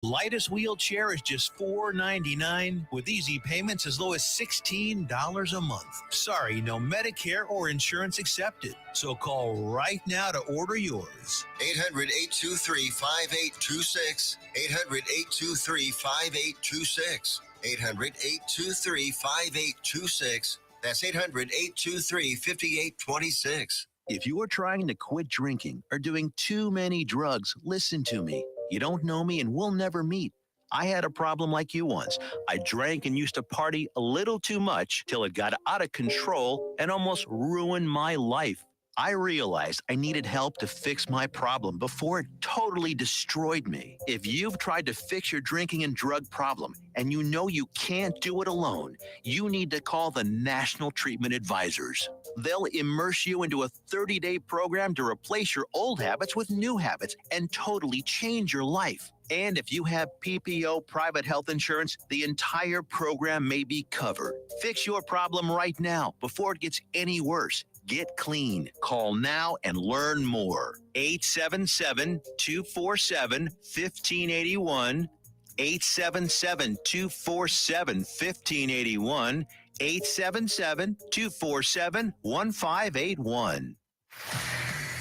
Lightest wheelchair is just $4.99 with easy payments as low as $16 a month. Sorry, no Medicare or insurance accepted. So call right now to order yours. 800-823-5826. 800-823-5826. 800-823-5826. That's 800-823-5826. If you are trying to quit drinking or doing too many drugs, listen to me. You don't know me and we'll never meet. I had a problem like you once. I drank and used to party a little too much till it got out of control and almost ruined my life. I realized I needed help to fix my problem before it totally destroyed me. If you've tried to fix your drinking and drug problem and you know you can't do it alone, you need to call the National Treatment Advisors. They'll immerse you into a 30-day program to replace your old habits with new habits and totally change your life. And if you have PPO private health insurance, the entire program may be covered. Fix your problem right now before it gets any worse. Get clean. Call now and learn more. 877-247-1581. 877-247-1581. 877-247-1581.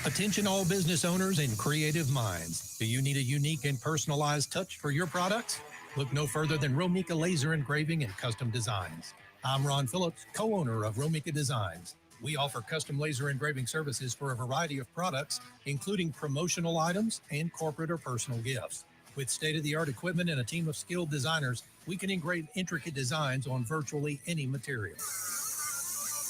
Attention all business owners and creative minds. Do you need a unique and personalized touch for your products? Look no further than Romika Laser Engraving and Custom Designs. I'm Ron Phillips, co-owner of Romika Designs. We offer custom laser engraving services for a variety of products, including promotional items and corporate or personal gifts. With state-of-the-art equipment and a team of skilled designers, we can engrave intricate designs on virtually any material.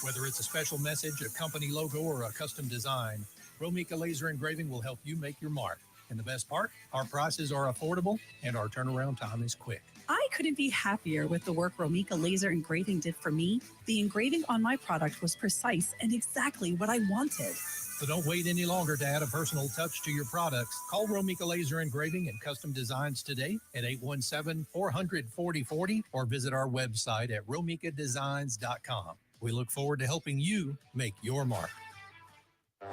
Whether it's a special message, a company logo, or a custom design, Romika Laser Engraving will help you make your mark. And the best part, our prices are affordable and our turnaround time is quick. I couldn't be happier with the work Romika Laser Engraving did for me. The engraving on my product was precise and exactly what I wanted. So don't wait any longer to add a personal touch to your products. Call Romika Laser Engraving and Custom Designs today at 817-400-4040 or visit our website at romikadesigns.com. We look forward to helping you make your mark. 1,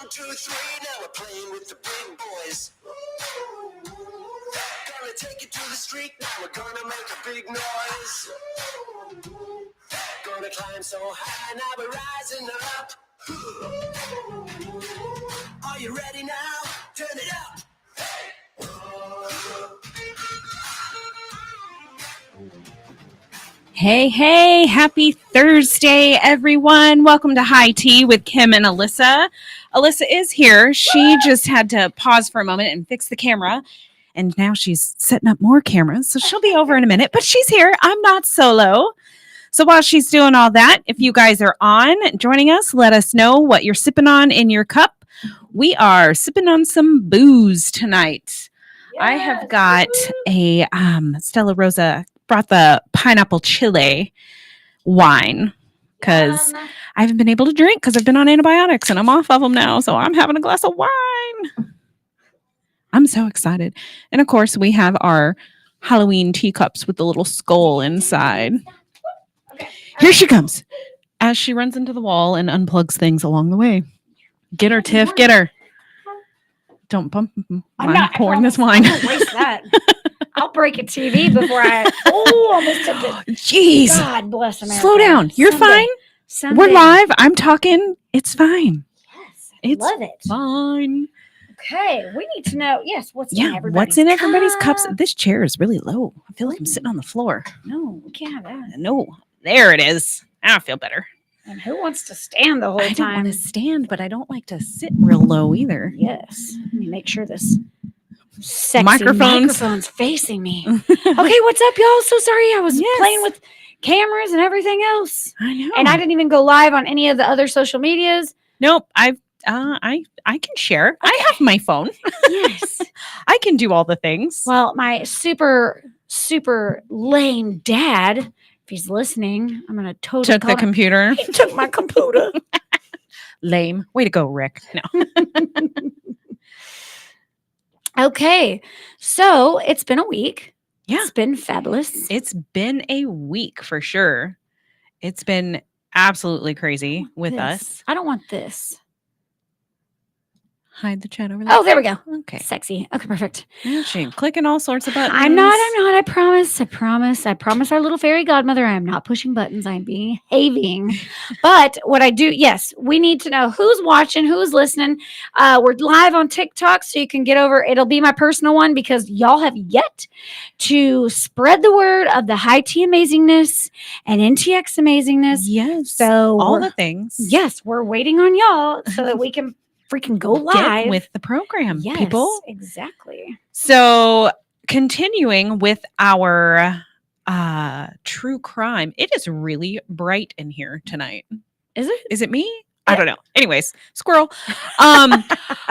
2, 3, now we're playing with the big boys. Gonna take it to the street, now we're gonna make a big noise. Gonna climb so high, now we're rising up. Are you ready now? Turn it up. Hey, happy Thursday, everyone. Welcome to High Tea with Kim and Alyssa. Alyssa is here. She just had to pause for a moment and fix the camera. And now she's setting up more cameras. So she'll be over in a minute, but she's here. I'm not solo. So while she's doing all that, if you guys are on joining us, let us know what you're sipping on in your cup. We are sipping on some booze tonight. Yes. I have got a Stella Rosa, brought the pineapple chile wine because I haven't been able to drink because I've been on antibiotics and I'm off of them now. So I'm having a glass of wine. I'm so excited. And of course, we have our Halloween teacups with the little skull inside. Here she comes as she runs into the wall and unplugs things along the way. Get her, Tiff. Get her. Don't bump. I'm pouring this wine. I won't waste that. I'll break a TV before I. Almost took it. Jeez. God bless America. Slow down. You're fine. We're live. I'm talking. It's fine. Yes. It's love it. Fine. Okay. We need to know. Yes. What's in everybody's what's in everybody's cups? This chair is really low. I feel like I'm sitting on the floor. No, we can't have that. No. There it is. I feel better. And who wants to stand the whole time? I don't want to stand, but I don't like to sit real low either. Yes. Let me make sure this sexy microphone's facing me. Okay, what's up, y'all? So sorry, I was playing with cameras and everything else. I know. And I didn't even go live on any of the other social medias. Nope. I can share. Okay. I have my phone. Yes. I can do all the things. Well, my super lame dad, if he's listening, I'm gonna totally took the computer. He took my computer. Lame. Way to go, Rick. No. Okay. So it's been a week. Yeah. It's been fabulous. It's been a week for sure. It's been absolutely crazy with us. I don't want this. hide the chat over there? Oh, there we go. Okay. Sexy. Okay, perfect. She clicking all sorts of buttons. I'm not. I promise. I promise our little fairy godmother, I am not pushing buttons. I'm behaving. But what I do, yes, we need to know who's watching, who's listening. We're live on TikTok, so you can get over. It'll be my personal one because y'all have yet to spread the word of the high T amazingness and NTX amazingness. Yes. So all the things. Yes, we're waiting on y'all so that we can freaking go live Get with the program, yes, people. Exactly. So continuing with our true crime. It is really bright in here tonight. Is it? Is it me? I don't know. Anyways, squirrel.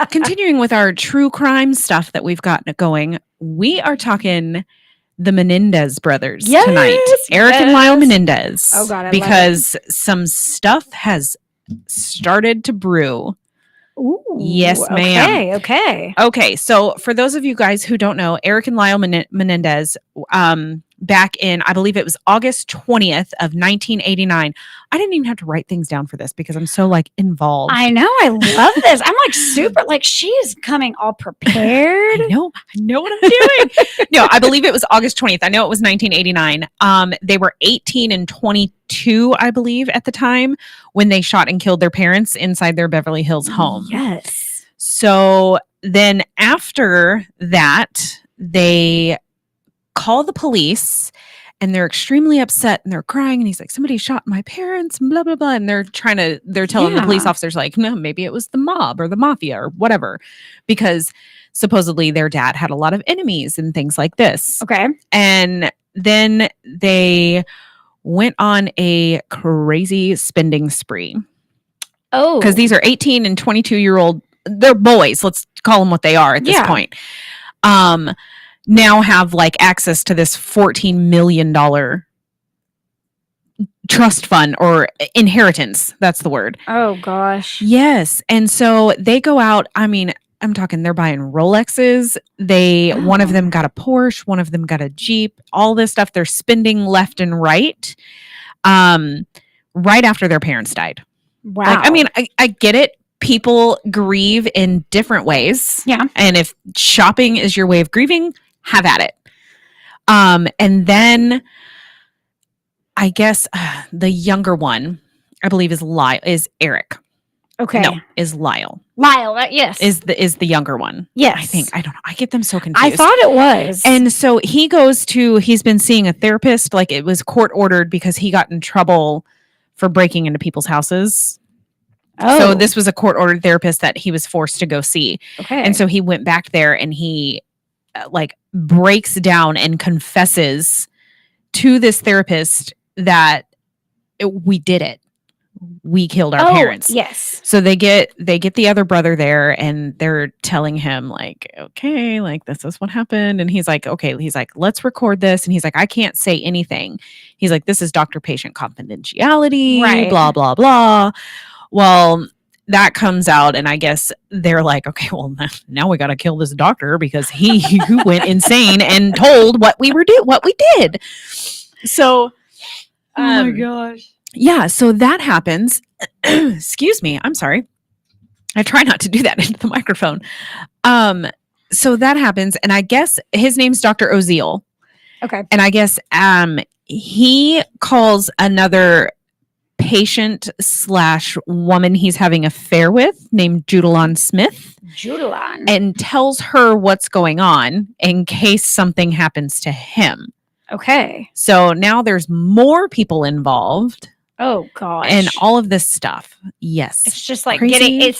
Continuing with our true crime stuff that we've got going, we are talking the Menendez brothers tonight. Eric and Lyle Menendez. Oh God, because some stuff has started to brew. Ooh, yes, ma'am. Okay. So for those of you guys who don't know, Eric and Lyle Menendez, back in, I believe it was August 20th of 1989. I didn't even have to write things down for this because I'm so like involved. I know. I love this. I'm like super, like she's coming all prepared. I know what I'm doing. No, I believe it was August 20th. I know it was 1989. They were 18 and 22, I believe, at the time when they shot and killed their parents inside their Beverly Hills home. Yes. So then after that, they call the police and they're extremely upset and they're crying and he's like, somebody shot my parents and blah blah blah, and they're telling the police officers like, no, maybe it was the mob or the mafia or whatever, because supposedly their dad had a lot of enemies and things like this. Okay. And then they went on a crazy spending spree. Oh, because these are 18 and 22-year-old, they're boys, let's call them what they are at this point. Now have like access to this $14 million trust fund or inheritance. That's the word. Oh gosh. Yes. And so they go out. I mean, I'm talking, they're buying Rolexes. One of them got a Porsche. One of them got a Jeep, all this stuff. They're spending left and right. Right after their parents died. Wow. Like, I mean, I get it. People grieve in different ways. Yeah. And if shopping is your way of grieving, have at it. And then I guess the younger one, I believe, is Eric. Okay. No, is Lyle. Yes. Is the younger one. Yes. I think. I don't know. I get them so confused. I thought it was. And so he's been seeing a therapist, like it was court ordered because he got in trouble for breaking into people's houses. Oh. So this was a court ordered therapist that he was forced to go see. Okay. And so he went back there and he like breaks down and confesses to this therapist that we did it. We killed our parents. Yes. So they get the other brother there and they're telling him like, okay, like this is what happened. And he's like, okay, let's record this. And he's like, I can't say anything. He's like, this is doctor-patient confidentiality, right. Blah, blah, blah. Well, that comes out and I guess they're like, okay, well now we got to kill this doctor because he went insane and told what we did. So, oh my gosh. Yeah, so that happens. Excuse me. I'm sorry. I try not to do that into the microphone. So that happens. And I guess his name's Dr. Oziel. Okay. And I guess he calls another patient / woman he's having an affair with named Judalon Smith. And tells her what's going on in case something happens to him. Okay. So now there's more people involved. Oh gosh. And all of this stuff. Yes. It's just like crazy.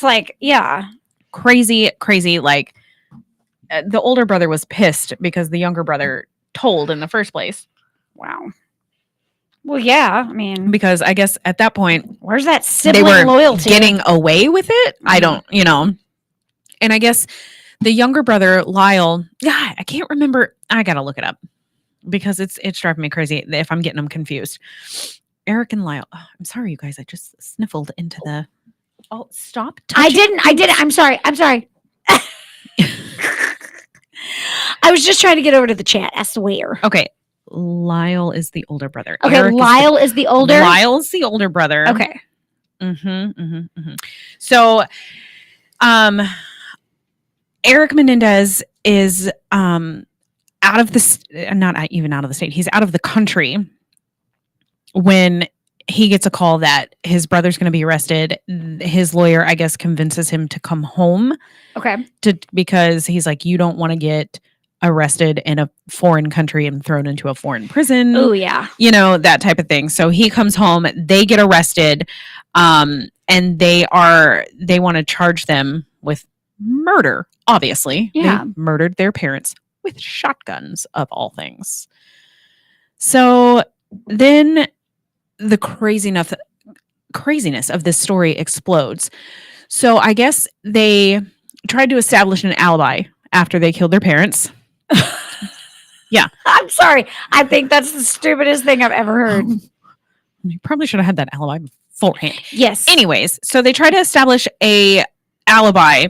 Crazy. Like the older brother was pissed because the younger brother told in the first place. Wow. Well, yeah. I mean, because I guess at that point, where's that sibling they were loyalty? Getting away with it. I don't, and I guess the younger brother, Lyle, I can't remember. I got to look it up because it's driving me crazy if I'm getting them confused. Eric and Lyle. Oh, I'm sorry, you guys. I just sniffled into the. Oh, stop! I didn't. I'm sorry. I was just trying to get over to the chat. I swear. Okay, Lyle is the older brother. Okay, Eric Lyle is the older. Lyle's the older brother. Okay. So, Eric Menendez is out of the not even out of the state. He's out of the country when he gets a call that his brother's going to be arrested. His lawyer, I guess, convinces him to come home. Okay. Because he's like, you don't want to get arrested in a foreign country and thrown into a foreign prison. Oh yeah. You know, that type of thing. So he comes home, they get arrested, and they want to charge them with murder, obviously. Yeah. They murdered their parents with shotguns, of all things. So then the craziness of this story explodes. So I guess they tried to establish an alibi after they killed their parents. Yeah. I'm sorry. I think that's the stupidest thing I've ever heard. You probably should have had that alibi beforehand. Yes. Anyways, so they try to establish a alibi.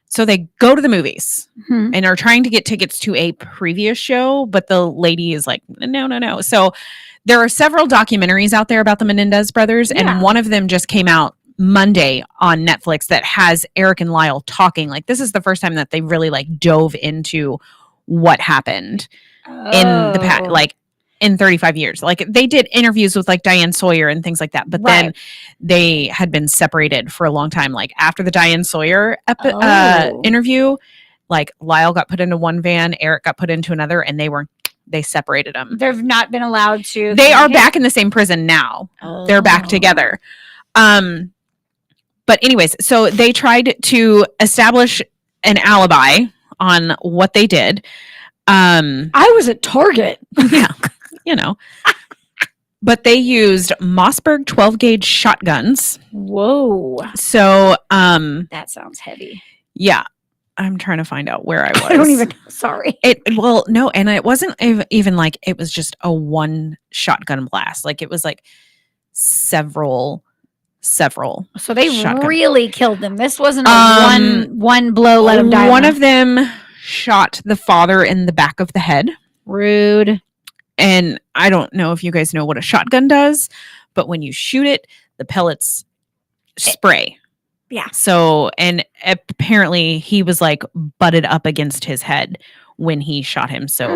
So they go to the movies and are trying to get tickets to a previous show, but the lady is like, no. So there are several documentaries out there about the Menendez brothers, and one of them just came out Monday on Netflix that has Eric and Lyle talking. Like, this is the first time that they really like dove into what happened in the past, like in 35 years. Like, they did interviews with like Diane Sawyer and things like that, but then they had been separated for a long time. Like, after the Diane Sawyer interview, like Lyle got put into one van, Eric got put into another, and they separated them. They've not been allowed to. They are back in the same prison now. They're back together. But anyways, so they tried to establish an alibi on what they did. I was at Target. Yeah, you know. But they used Mossberg 12 gauge shotguns. Whoa. So that sounds heavy. Yeah. I'm trying to find out where I was. I don't even sorry. No, and it wasn't even like it was just a one shotgun blast. Like, it was like several. So they shotgun. really killed them. This wasn't a one blow let them die. One of them shot the father in the back of the head. Rude. And I don't know if you guys know what a shotgun does, but when you shoot it, the pellets spray. Yeah. So, and apparently he was like butted up against his head when he shot him. So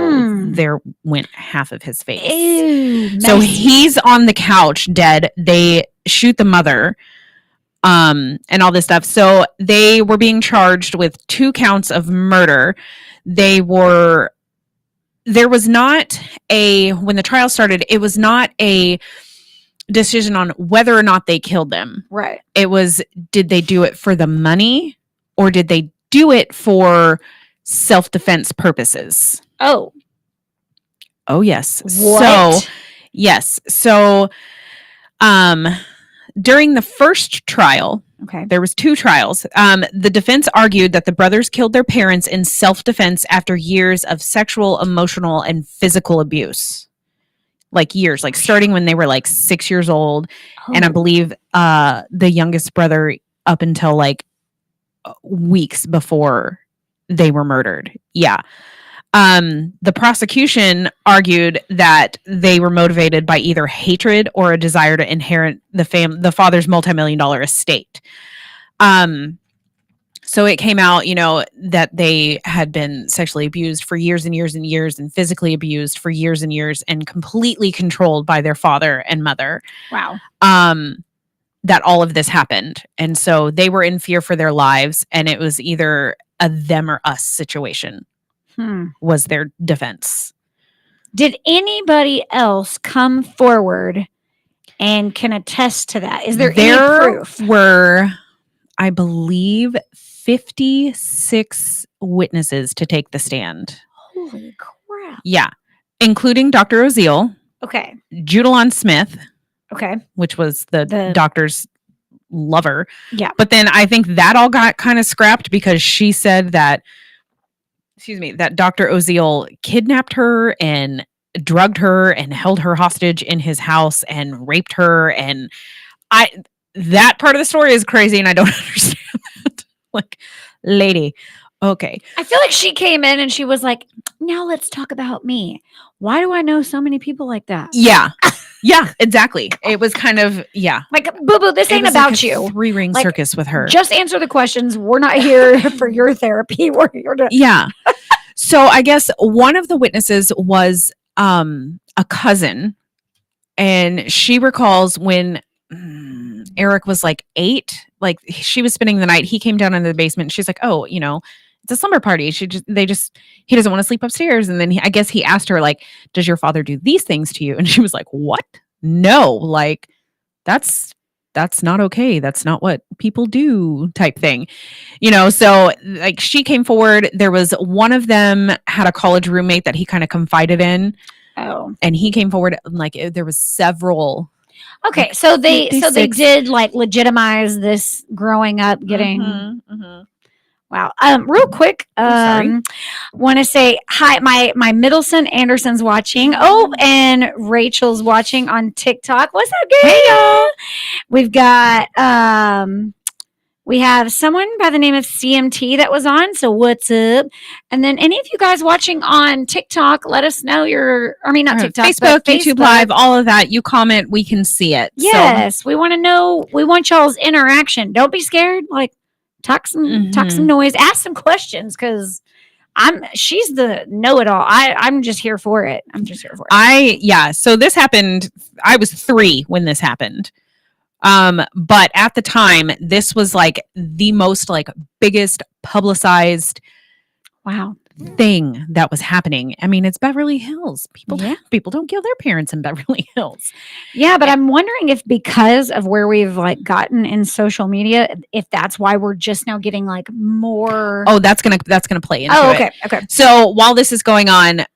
there went half of his face. Ew, so he's on the couch dead. They shoot the mother, and all this stuff. So they were being charged with 2 counts of murder. There was not when the trial started, it was not a decision on whether or not they killed them. Right. It was, did they do it for the money or did they do it for self-defense purposes? Oh, yes. What? So, yes. So, during the first trial, there was 2 trials. The defense argued that the brothers killed their parents in self-defense after years of sexual, emotional, and physical abuse. Like years, like starting when they were like 6 years old. Oh. And I believe the youngest brother up until like weeks before they were murdered. Yeah. The prosecution argued that they were motivated by either hatred or a desire to inherit the father's multi-million-dollar estate. So it came out, that they had been sexually abused for years and years and years and physically abused for years and years and completely controlled by their father and mother. Wow. That all of this happened. And so they were in fear for their lives, and it was either a them or us situation was their defense. Did anybody else come forward and can attest to that? Is there any proof? There were, I believe, 56 witnesses to take the stand. Holy crap. Yeah. Including Dr. Oziel. Okay. Judalon Smith. Okay. Which was the doctor's lover. Yeah. But then I think that all got kind of scrapped because she said that, that Dr. Oziel kidnapped her and drugged her and held her hostage in his house and raped her. And that part of the story is crazy and I don't understand that. Like, lady. Okay. I feel like she came in and she was like, now let's talk about me. Why do I know so many people like that? Yeah. Yeah, exactly. It was kind of, yeah. Like, Boo Boo, this It ain't was about like a you. 3-ring Like, circus with her. Just answer the questions. We're not here for your therapy. We're here to. Yeah. So I guess one of the witnesses was a cousin, and she recalls when Eric was like 8, like she was spending the night. He came down into the basement. And she's like, "Oh, it's a slumber party. He doesn't want to sleep upstairs." And then I guess he asked her, like, "Does your father do these things to you?" And she was like, "What? No, like that's not okay. That's not what people do," type thing. So like she came forward. There was one of them had a college roommate that he kind of confided in. Oh. And he came forward, like there was several. Okay, like, so they 56. did like legitimize this growing up, getting wow. Real quick, sorry. want to say hi. My middle son Anderson's watching. Oh, and Rachel's watching on TikTok. What's up, girl? Hey, y'all. We've got we have someone by the name of CMT that was on. So what's up? And then any of you guys watching on TikTok, let us know not TikTok, Facebook, but YouTube Live, all of that. You comment, we can see it. Yes, we want to know. We want y'all's interaction. Don't be scared. Like talk some noise, ask some questions, because she's the know-it-all. I'm just here for it. So this happened. I was 3 when this happened. But at the time, this was like the most like biggest publicized thing that was happening. I mean, it's Beverly Hills. People don't kill their parents in Beverly Hills. Yeah, but I'm wondering if because of where we've like gotten in social media, if that's why we're just now getting like more. Oh, that's gonna play into it. Okay. So while this is going on,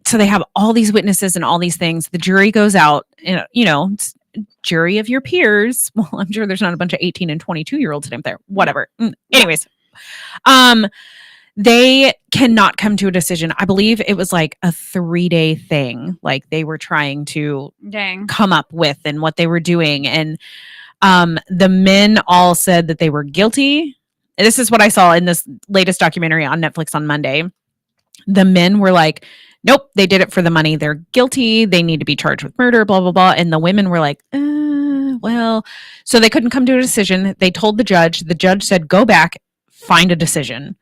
so they have all these witnesses and all these things. The jury goes out, it's jury of your peers. Well, I'm sure there's not a bunch of 18 and 22-year-olds in there. Whatever. Anyways, they cannot come to a decision. I believe it was like a 3-day thing. Like they were trying to come up with and what they were doing. And the men all said that they were guilty. And this is what I saw in this latest documentary on Netflix on Monday. The men were like, nope, they did it for the money. They're guilty. They need to be charged with murder, blah, blah, blah. And the women were like, well, so they couldn't come to a decision. They told the judge said, go back, find a decision.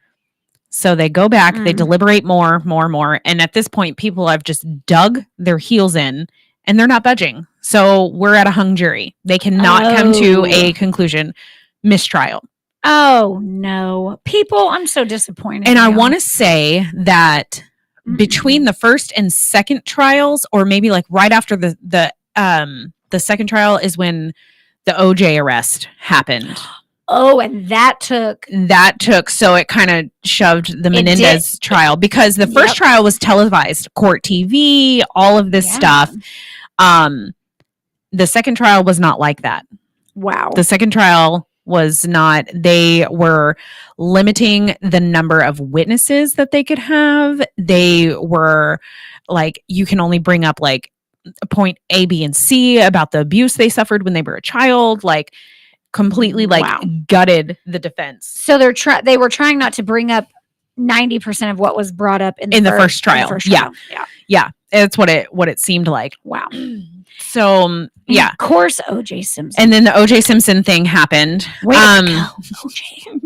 So they go back, they deliberate more. And at this point, people have just dug their heels in and they're not budging. So we're at a hung jury. They cannot come to a conclusion. Mistrial. Oh, no. People, I'm so disappointed. And I want to say that between the first and second trials, or maybe like right after the second trial, is when the OJ arrest happened. Oh, and that took so it kind of shoved the Menendez trial, because the first trial was televised, court TV, all of this stuff. The second trial was not like that. Wow. The second trial was not. They were limiting the number of witnesses that they could have. They were like, you can only bring up like point A, B, and C about the abuse they suffered when they were a child. Like completely gutted the defense. So they were trying not to bring up 90% of what was brought up in the first trial. Yeah. It's what it seemed like. Wow. So yeah, of course, OJ Simpson. And then the OJ Simpson thing happened. OJ.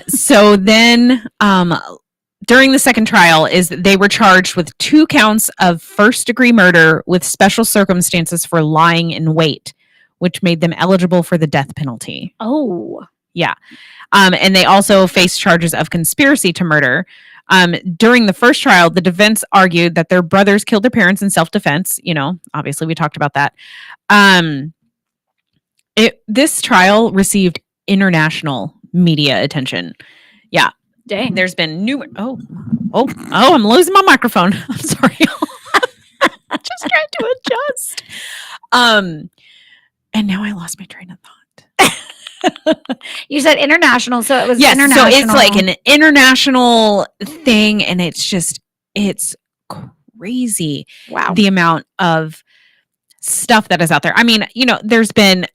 So then, during the second trial, they were charged with 2 counts of first-degree murder with special circumstances for lying in wait, which made them eligible for the death penalty. Oh, yeah. And they also faced charges of conspiracy to murder. During the first trial, the defense argued that their brothers killed their parents in self-defense. Obviously we talked about that. This trial received international media attention. Yeah. Dang. There's been I'm losing my microphone. I'm sorry. Just trying to adjust. And now I lost my train of thought. You said international, so it was international. So it's like an international thing, and it's crazy. Wow. The amount of stuff that is out there. I mean, there's been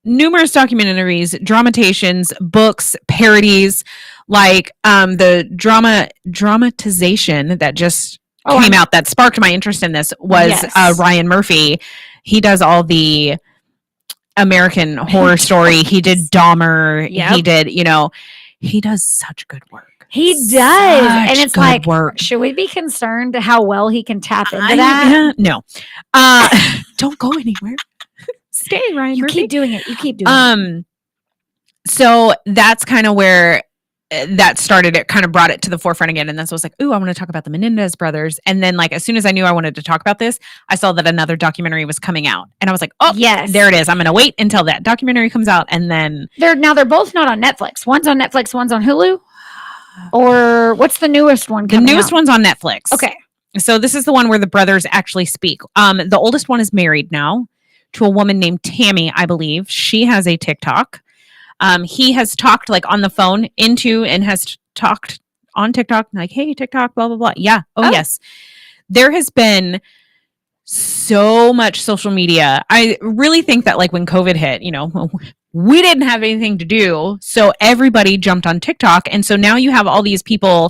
numerous documentaries, dramatizations, books, parodies. Like the dramatization that just came out that sparked my interest in this was Ryan Murphy. He does all the American Horror Story. He did Dahmer. He did, he does such good work. He does. And it's like, should we be concerned how well he can tap into that? No. Don't go anywhere. Stay, Ryan Murphy. Keep doing it. You keep doing it. So that's kind of where that started. It kind of brought it to the forefront again. And then so I was like, ooh, I want to talk about the Menendez brothers. And then like, as soon as I knew I wanted to talk about this, I saw that another documentary was coming out. And I was like, oh, yes, there it is. I'm going to wait until that documentary comes out. And then they're both not on Netflix. One's on Netflix, one's on Hulu. Or what's the newest one? The newest one's on Netflix. Okay. So this is the one where the brothers actually speak. The oldest one is married now to a woman named Tammy, I believe. She has a TikTok. He has talked like on the phone and has talked on TikTok, like, hey, TikTok, blah, blah, blah. Yeah. Oh, yes. There has been so much social media. I really think that like when COVID hit, we didn't have anything to do. So everybody jumped on TikTok. And so now you have all these people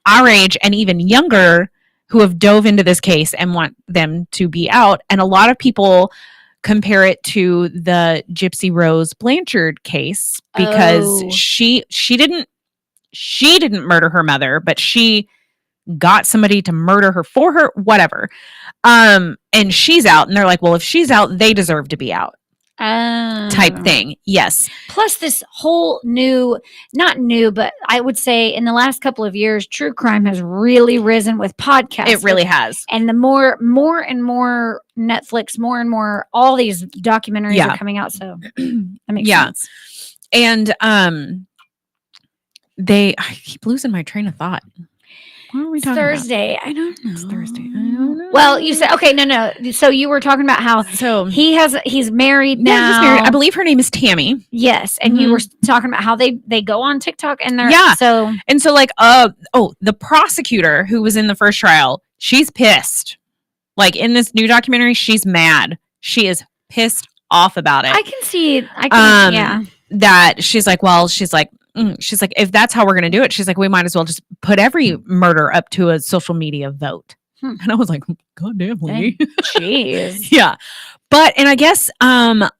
our age and even younger who have dove into this case and want them to be out. And a lot of people compare it to the Gypsy Rose Blanchard case because she didn't murder her mother, but she got somebody to murder her for her, whatever. And she's out, and they're like, well, if she's out, they deserve to be out. Type thing. Yes. Plus this whole not new, but I would say in the last couple of years, true crime has really risen with podcasts. It really has. And the more and more Netflix, more and more, all these documentaries are coming out. So that makes sense. And I keep losing my train of thought. What are we talking Thursday. about? I don't know. It's Thursday. I don't know. Well, you said, okay, no. So you were talking about how he's married now. Yeah, he's married. I believe her name is Tammy. Yes. And you were talking about how they go on TikTok and they're so like, the prosecutor who was in the first trial, she's pissed. Like in this new documentary, she's mad. She is pissed off about it. I can see that she's like, if that's how we're going to do it, she's like, we might as well just put every murder up to a social media vote. And I was like, God damn, Lee. Jeez. Yeah. And I guess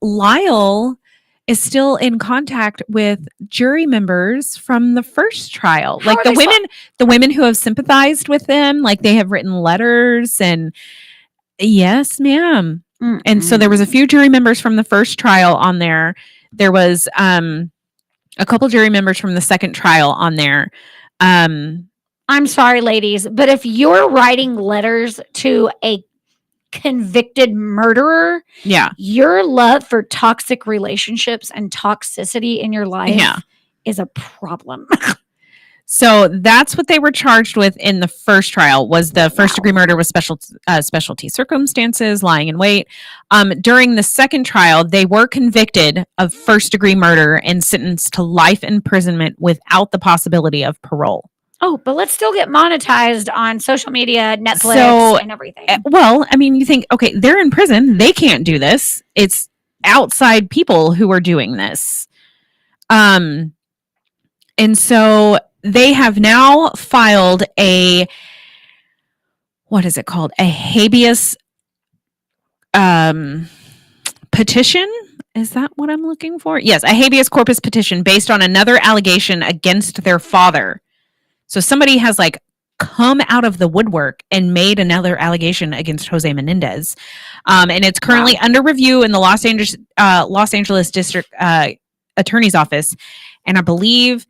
Lyle is still in contact with jury members from the first trial. Like the women who have sympathized with them, like they have written letters and yes, ma'am. Mm-mm. And so there was a few jury members from the first trial on there. There was a couple jury members from the second trial on there. I'm sorry, ladies, but if you're writing letters to a convicted murderer, your love for toxic relationships and toxicity in your life is a problem. So that's what they were charged with in the first trial, was the first degree murder with specialty circumstances, lying in wait. During the second trial, they were convicted of first degree murder and sentenced to life imprisonment without the possibility of parole. Oh, but let's still get monetized on social media, Netflix, and everything. Well, I mean, you think, okay, they're in prison. They can't do this. It's outside people who are doing this. And so they have now filed a habeas petition. Is that what I'm looking for? Yes, a habeas corpus petition based on another allegation against their father. So somebody has like come out of the woodwork and made another allegation against Jose Menendez. And it's currently under review in the Los Angeles District Attorney's Office. And I believe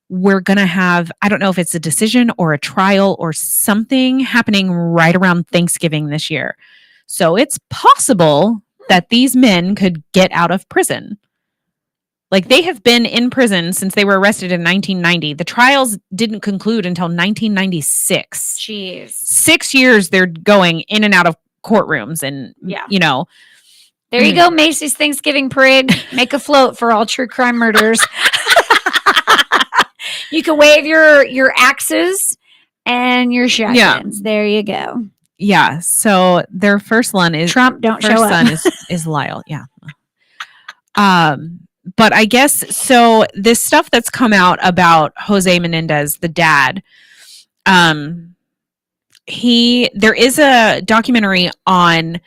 we're going to have, I don't know if it's a decision or a trial or something happening right around Thanksgiving this year. So it's possible that these men could get out of prison. Like, they have been in prison since they were arrested in 1990. The trials didn't conclude until 1996. Jeez. 6 years they're going in and out of courtrooms and, you know. There you go, Macy's Thanksgiving Parade. Make a float for all true crime murders. You can wave your axes and your shotguns. There you go. Yeah. So their first one is Trump. Don't show up. Son is Lyle. Yeah. but I guess so. This stuff that's come out about Jose Menendez, the dad, there is a documentary on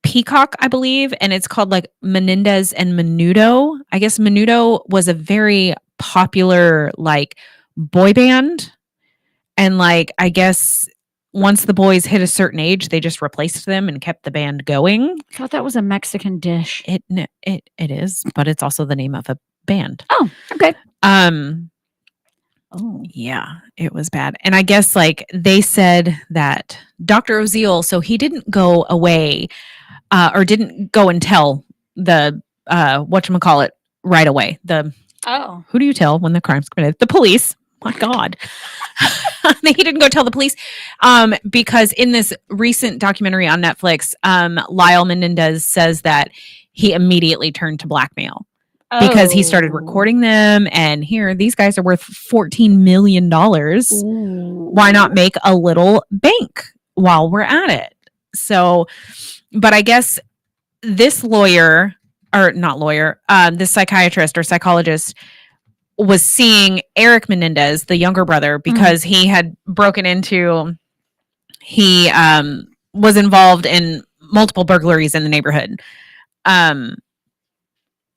Peacock, I believe, and it's called like Menendez and Menudo. I guess Menudo was a very popular like boy band, and like I guess once the boys hit a certain age, they just replaced them and kept the band going. I thought that was a Mexican dish. It is, but it's also the name of a band. Oh, okay. Oh, yeah, it was bad. And I guess like they said that Dr. Oziel, so he didn't go away or didn't go and tell the whatchamacallit right away. Who do you tell when the crime's committed? The police. My God. He didn't go tell the police because in this recent documentary on Netflix, Lyle Menendez says that he immediately turned to blackmail. Because he started recording them, and here these guys are worth $14 million. Ooh. Why not make a little bank while we're at it? So, but I guess this lawyer, or not lawyer, this psychiatrist or psychologist was seeing Eric Menendez, the younger brother, because he had broken into, he was involved in multiple burglaries in the neighborhood.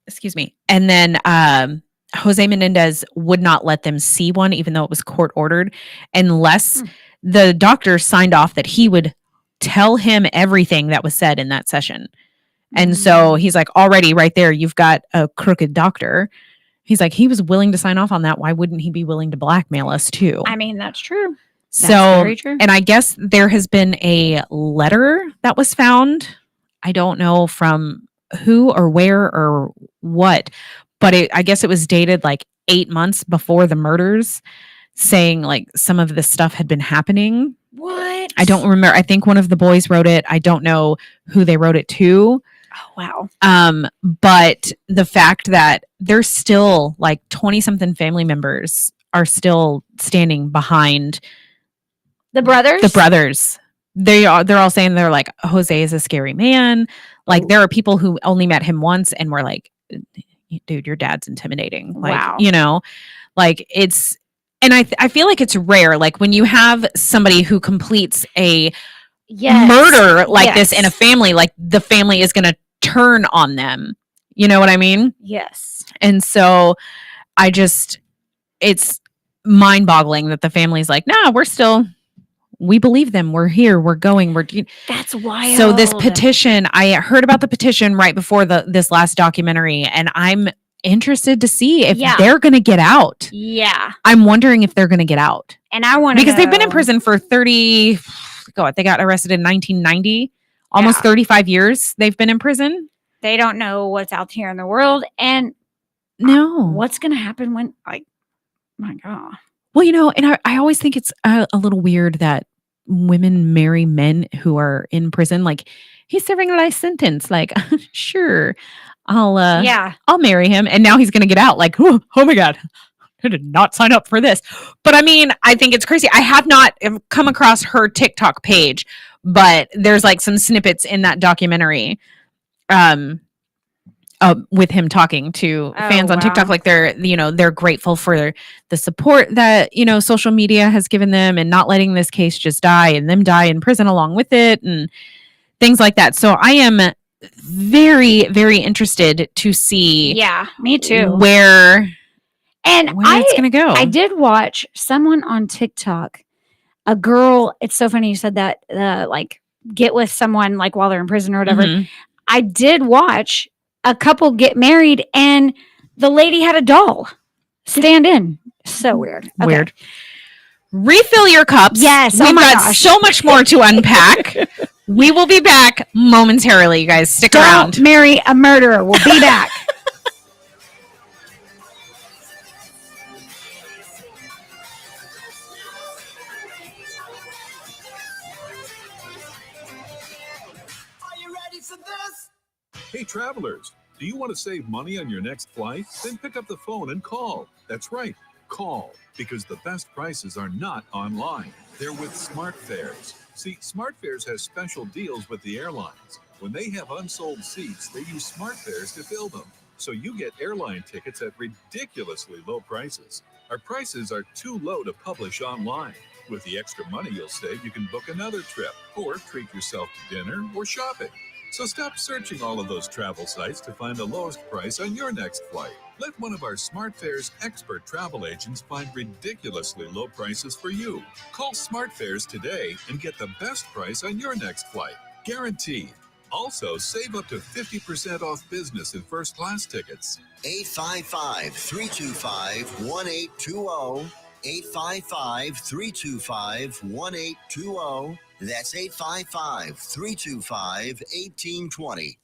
Excuse me. And then Jose Menendez would not let them see one, even though it was court ordered, unless the doctor signed off that he would tell him everything that was said in that session. And so he's like, already right there, you've got a crooked doctor. He's like, he was willing to sign off on that. Why wouldn't he be willing to blackmail us too? I mean, that's true. So, that's very true. And I guess there has been a letter that was found. I don't know from who or where or what, but I guess it was dated like 8 months before the murders, saying like some of this stuff had been happening. What? I don't remember. I think one of the boys wrote it. I don't know who they wrote it to. Oh, wow. But the fact that there's still like 20 something family members are still standing behind the brothers. They're all saying they're like, Jose is a scary man. Like, there are people who only met him once and were like, dude, your dad's intimidating. Like, wow. You know, like it's, and I feel like it's rare. Like when you have somebody who completes a murder like this in a family, like the family is going to turn on them. You know what I mean? Yes. And so it's mind boggling that the family's like, nah, we believe them. We're here. We're going. That's wild. So this petition, I heard about the petition right before this last documentary, and I'm interested to see if they're going to get out. Yeah. I'm wondering if they're going to get out. And I want to because they've been in prison for 30. God, they got arrested in 1990. Almost 35 years they've been in prison. They don't know what's out here in the world, and what's going to happen when my God. Well, you know, and I always think it's a little weird that women marry men who are in prison. Like, he's serving a life sentence. Like, sure, I'll marry him. And now he's going to get out. Like, oh my God, I did not sign up for this. But I mean, I think it's crazy. I have not come across her TikTok page, but there's like some snippets in that documentary with him talking to fans on TikTok. Like they're grateful for the support that, social media has given them and not letting this case just die and them die in prison along with it and things like that. So I am very, very interested to see. Yeah, me too. Where it's going to go. I did watch someone on TikTok, a girl. It's so funny you said that, like get with someone like while they're in prison or whatever. Mm-hmm. I did watch a couple get married and the lady had a doll stand in. So weird. Okay. Weird. Refill your cups. Yes. We've got so much more to unpack. We will be back momentarily, you guys. Stick around. Don't marry a murderer. We'll be back. Hey, travelers, do you want to save money on your next flight? Then pick up the phone and call. That's right, call, because the best prices are not online. They're with SmartFares. See, SmartFares has special deals with the airlines. When they have unsold seats, they use SmartFares to fill them. so you get airline tickets at ridiculously low prices. Our prices are too low to publish online. With the extra money you'll save, you can book another trip or treat yourself to dinner or shopping. So stop searching all of those travel sites to find the lowest price on your next flight. Let one of our SmartFares expert travel agents find ridiculously low prices for you. Call SmartFares today and get the best price on your next flight. Guaranteed. Also, save up to 50% off business and first class tickets. 855-325-1820. 855-325-1820. That's 855-325-1820.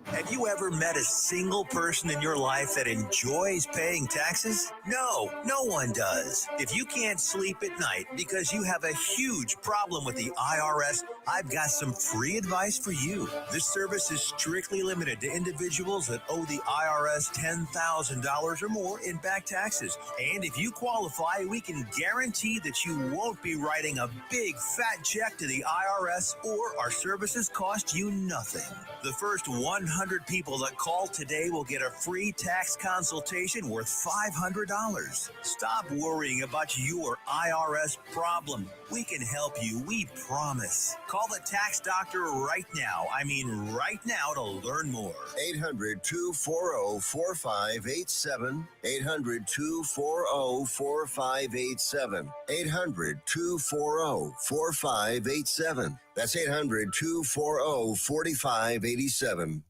Have you ever met a single person in your life that enjoys paying taxes? No one does. If you can't sleep at night because you have a huge problem with the IRS, I've got some free advice for you. This service is strictly limited to individuals that owe the IRS $10,000 or more in back taxes. And if you qualify, we can guarantee that you won't be writing a big fat check to the IRS, or our services cost you nothing. The first 100 people that call today will get a free tax consultation worth $500. Stop worrying about your IRS problem. We can help you, we promise. Call the tax doctor right now. I mean right now, to learn more. 800-240-4587. 800-240-4587. 800-240-4587. That's 800-240-4587.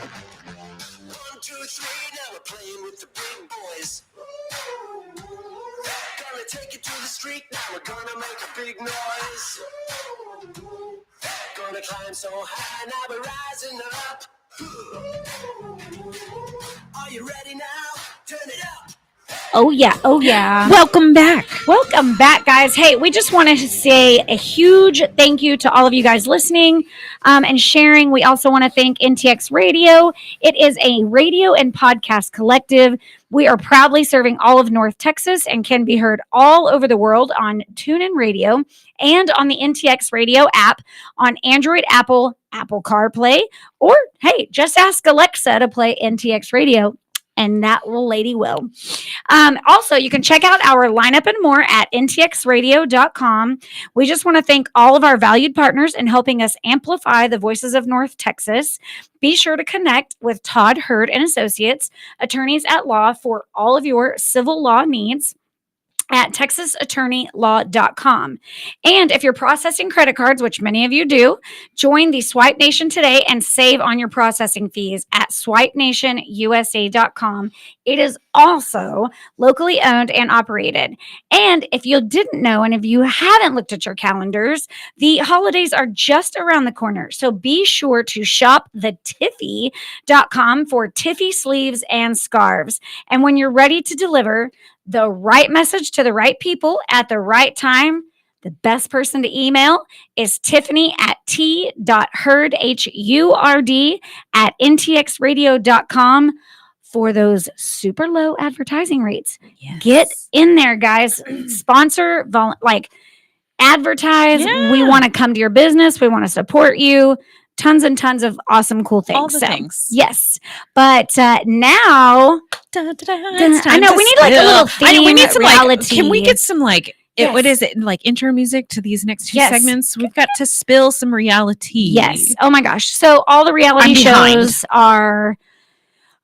1, 2, 3, now we're playing with the big boys. Gonna take it to the street, now we're gonna make a big noise. Gonna climb so high, now we're rising up. Are you ready now? Turn it up. Oh, yeah. Oh, yeah. Welcome back. Welcome back, guys. Hey, we just want to say a huge thank you to all of you guys listening and sharing. We also want to thank NTX Radio. It is a radio and podcast collective. We are proudly serving all of North Texas and can be heard all over the world on TuneIn Radio and on the NTX Radio app on Android, Apple CarPlay, or hey, just ask Alexa to play NTX Radio, and that little lady will. Also, you can check out our lineup and more at ntxradio.com. We just want to thank all of our valued partners in helping us amplify the voices of North Texas. Be sure to connect with Todd Hurd and Associates, attorneys at law for all of your civil law needs, at texasattorneylaw.com. And if you're processing credit cards, which many of you do, join the Swipe Nation today and save on your processing fees at swipenationusa.com. It is also locally owned and operated. And if you didn't know, and if you haven't looked at your calendars, the holidays are just around the corner. So be sure to shop thetiffy.com for Tiffy sleeves and scarves. And when you're ready to deliver the right message to the right people at the right time, the best person to email is Tiffany at t.hurd@ntxradio.com for those super low advertising rates. Yes. Get in there, guys. Sponsor, advertise. Yeah. We want to come to your business. We want to support you. Tons and tons of awesome, cool things. All the things. Yes. But now, It's time I know to we need like a spill. little theme. I know we need some reality. can we get some Yes. what is it, like intro music to these next two Yes. segments? We've got to spill some reality. Yes. Oh my gosh. So all the reality I'm behind. shows are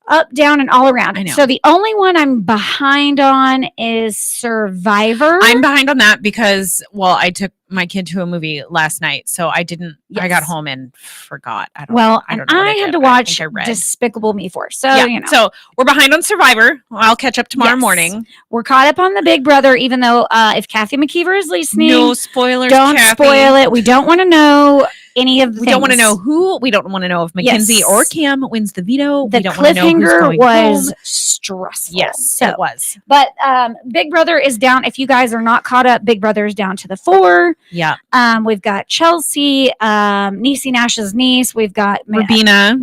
up, down, and all around. I know. So the only one I'm behind on is Survivor. I'm behind on that because, well, I took my kid to a movie last night, so I didn't. I got Yes. home and forgot. I and don't know what I had did. to I watch think I read. Despicable Me 4. So, Yeah, you know. so we're behind on Survivor. I'll catch up tomorrow Yes. morning. We're caught up on the Big Brother, even though if Kathy McKeever is listening, No spoilers. don't Kathy. spoil it. We don't want to know any of the We don't want to things. know who. We don't want to know if Mackenzie Yes. or Kim wins the veto. The We don't want to know who's cliffhanger going was home. stressful. Yes, So, it was. but Big Brother is down. If you guys are not caught up, Big Brother is down to the 4. Yeah, We've got Chelsea, Niecy Nash's niece. We've got Rubina,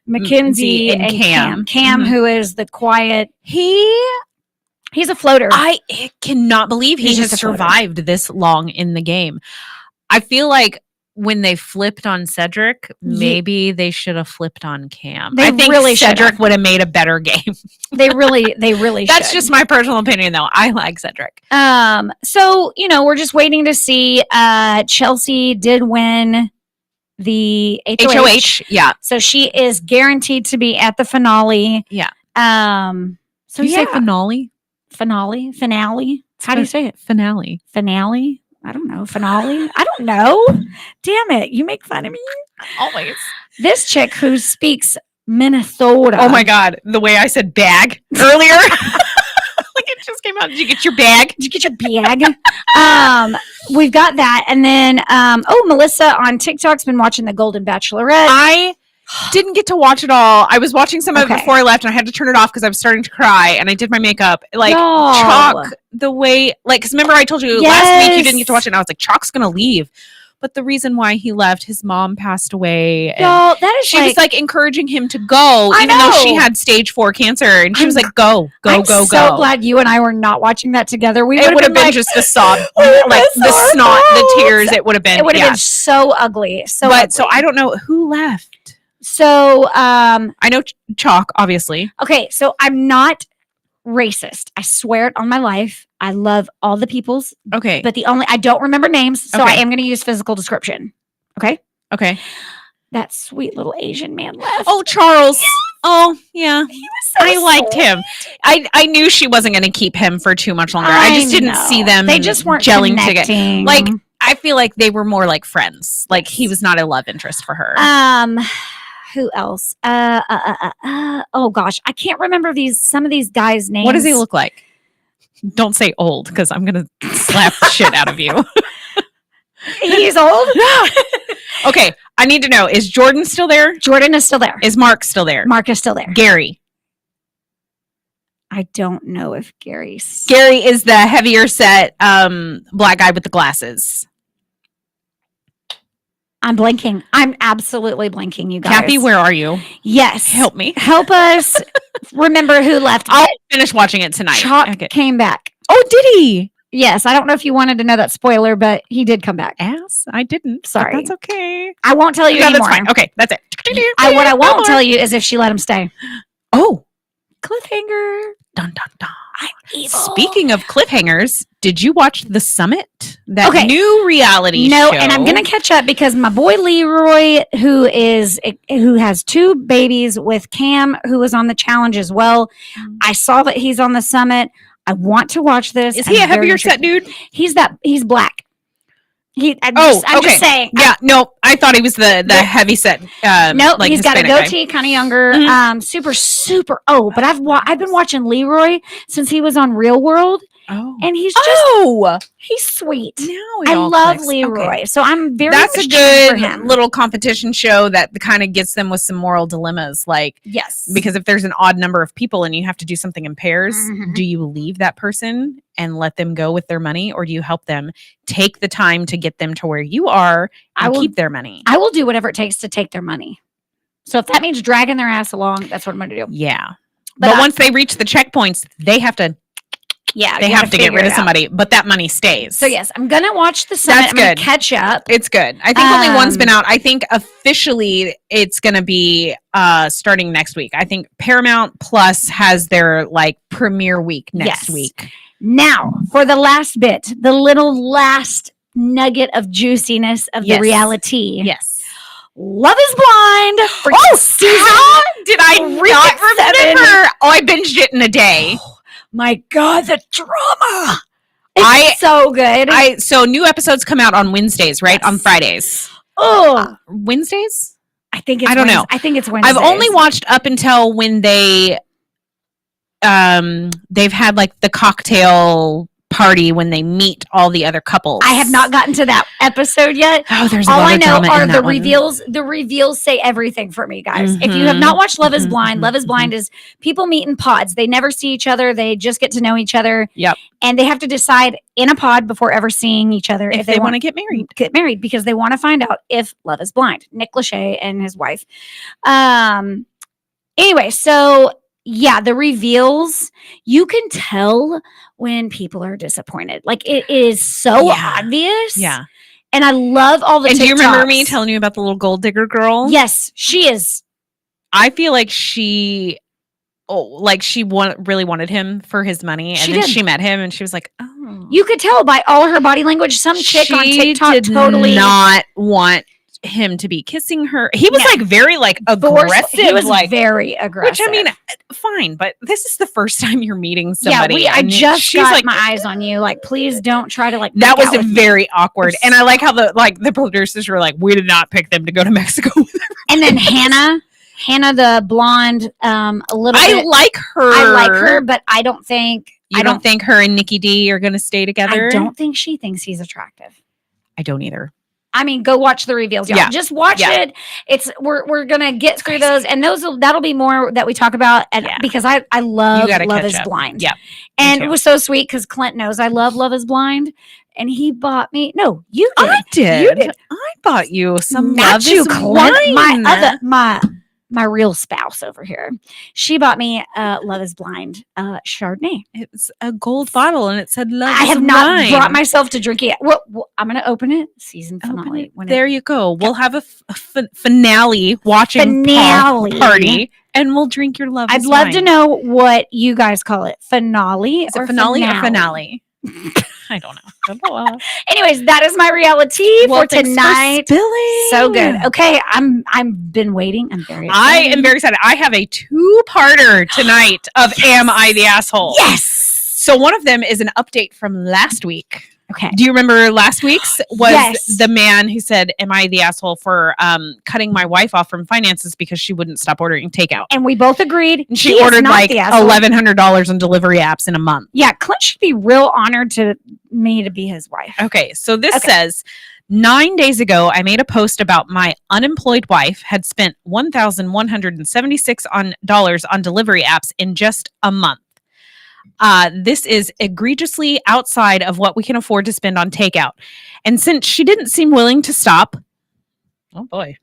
Mackenzie, and Cam. Cam, Mhm. who is the quiet. He's a floater. I cannot believe he He's has just a floater. survived this long in the game. I feel like when they flipped on Cedric, maybe they should have flipped on Cam. They I think really Cedric would have made a better game. They really That's should. just my personal opinion, though. I like Cedric. So, we're just waiting to see. Chelsea did win the HOH. Yeah. So she is guaranteed to be at the finale. Yeah. So Do you say finale? Finale? How do you say it? Finale. Finale? I don't know. Finale? I don't know. Damn it. You make fun of me. Always. This chick who speaks Minnesota. Oh my God. The way I said bag earlier. Like it just came out. Did you get your bag? Did you get your bag? We've got that. And then, Melissa on TikTok's been watching The Golden Bachelorette. I didn't get to watch it all. I was watching some of it before I left, and I had to turn it off because I was starting to cry, and I did my makeup. Like, Chalk, the way, like, because remember I told you last week you didn't get to watch it, and I was like, Chalk's going to leave. But the reason why he left, his mom passed away. And that is she was like encouraging him to go, even though she had stage 4 cancer. And she was like, go. I'm so glad you and I were not watching that together. It would have been just the sob, like the snot, the tears. It would have been. It would have been so ugly. So I don't know who left. So I know Chalk, obviously. Okay, so I'm not racist. I swear it on my life. I love all the peoples. Okay. But I don't remember names, so I am going to use physical description. Okay? Okay. That sweet little Asian man left. Oh, Charles. Yes. Oh, yeah. He was so I liked him. I knew she wasn't going to keep him for too much longer. I just didn't see them. They just weren't gelling together. Like, I feel like they were more like friends. Like, he was not a love interest for her. Who else? Oh gosh, I can't remember some of these guys' names. What does he look like? Don't say old, because I'm gonna slap the shit out of you. He's old? Okay, I need to know, is Jordan still there? Jordan is still there. Is Mark still there? Mark is still there. Gary. I don't know if Gary's... Gary is the heavier set black guy with the glasses. I'm blanking. I'm absolutely blanking, you guys. Kathy, where are you? Yes. Help me. Help us remember who left. I'll finish watching it tonight. Chalk came back. Oh, did he? Yes. I don't know if you wanted to know that spoiler, but he did come back. Ass? I didn't. Sorry. That's okay. I won't tell you anymore. That's fine. Okay, that's it. What I won't tell you is if she let him stay. Oh. Cliffhanger. Dun, dun, dun. I'm evil. Speaking of cliffhangers, did you watch The Summit? That new reality show? No, and I'm going to catch up because my boy Leroy, who has 2 babies with Cam, who was on the challenge as well. I saw that he's on The Summit. I want to watch this. Is he a heavier set dude? He's black. I'm just saying. Yeah, no, I thought he was the heavy set. Nope, like he's got a Hispanic goatee, kind of younger, super. Oh, but I've been watching Leroy since he was on Real World. Oh, and he's he's sweet. I love Leroy, okay. So I'm very. That's a good little competition show that kind of gets them with some moral dilemmas. Like, yes, because if there's an odd number of people and you have to do something in pairs, do you leave that person and let them go with their money, or do you help them take the time to get them to where you are and keep their money? I will do whatever it takes to take their money. So if that means dragging their ass along, that's what I'm going to do. Yeah, but once they reach the checkpoints, they have to. Yeah, they have to get rid of somebody, but that money stays. So yes, I'm gonna watch The Summit. That's good. I'm gonna catch up. It's good. I think only one's been out. I think officially it's gonna be starting next week. I think Paramount Plus has their premiere week next week. Now for the last bit, the little last nugget of juiciness of the reality. Yes. Love is Blind. How did I not remember? Oh, I binged it in a day. My God, the drama! It's so good. So new episodes come out on Wednesdays, right? Yes. On Fridays. Oh, Wednesdays? I think it's. I don't know. I think it's Wednesdays. I've only watched up until when they've had the cocktail party when they meet all the other couples. I have not gotten to that episode yet. Oh, there's all a lot I of know drama are in the that one. reveals. The reveals say everything for me, guys. If you have not watched Love is Blind, Love is Blind is people meet in pods. They never see each other. They just get to know each other. Yep. And they have to decide in a pod before ever seeing each other if they want to get married. Get married because they want to find out if love is blind. Nick Lachey and his wife. Anyway, so yeah, the reveals, you can tell when people are disappointed. Like, it is so obvious. Yeah. And I love all the And do you remember me TikToks. telling you about the little gold digger girl? Yes, she is. I feel like she really wanted him for his money. And She then did. she met him and she was like, oh. You could tell by all her body language. Some chick on TikTok did totally not want him to be kissing her. He was very aggressive. He was like very aggressive. Which I mean, fine, but this is the first time you're meeting somebody. Yeah, I just she's got like, my eyes on you. Like, please don't try to that make out was with very me. awkward. And I like how the producers were like, we did not pick them to go to Mexico with her. And then Hannah, the blonde, a little bit. I like her, but I don't think I don't think her and Nikki D are going to stay together. I don't think she thinks he's attractive. I don't either. I mean, go watch the reveals, y'all. Yeah. Just watch it. It's we're gonna get through those, and that'll be more that we talk about. And because I love Love Is Blind. Yeah, and it was so sweet because Clint knows I love Love Is Blind, and he bought me. No, you did. I did. You did. I bought you some Not Love you, Is Clint. Wine. My real spouse over here. She bought me Love Is Blind Chardonnay. It was a gold bottle and it said Love I Is have not Wine. brought myself to drink it. Well, I'm going to open it. Season finale. There you go. We'll have a finale watching party and we'll drink your Love I'd Is love Wine. to know what you guys call it. Finale Is it finale or finale? I don't know. Anyways, that is my reality for tonight. So good. Okay, I'm been waiting. I'm very excited. I am very excited. I have a 2-parter tonight of Am I the Asshole? Yes. So one of them is an update from last week. Okay. Do you remember last week's was the man who said, am I the asshole for cutting my wife off from finances because she wouldn't stop ordering takeout? And we both agreed. And she ordered like $1,100 on delivery apps in a month. Yeah, Clint should be real honored to me to be his wife. Okay, so this says, 9 days ago, I made a post about my unemployed wife had spent $1,176 on delivery apps in just a month. This is egregiously outside of what we can afford to spend on takeout. And since she didn't seem willing to stop, oh boy,